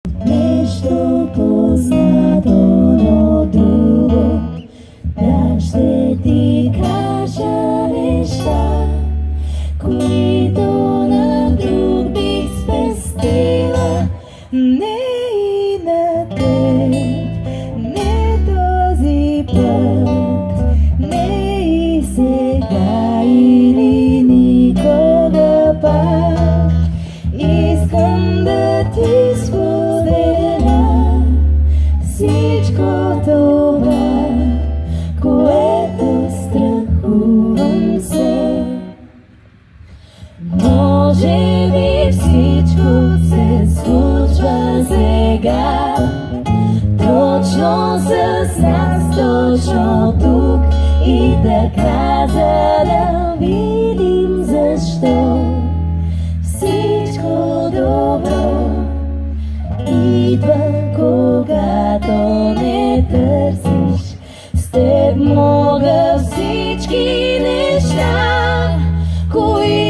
Нещо познато, но друго. Да, ще ти кажа неща, които на друг бих спестила. Не и на теб, не този път, не и сега или никога пак. Искам да ти споделя всичко това, което страхувам се. Може би всичко се случва сега, точно с нас, точно тук и така, за да видим защо всичко добро идва, когато не търсиш. С теб мога всички неща, които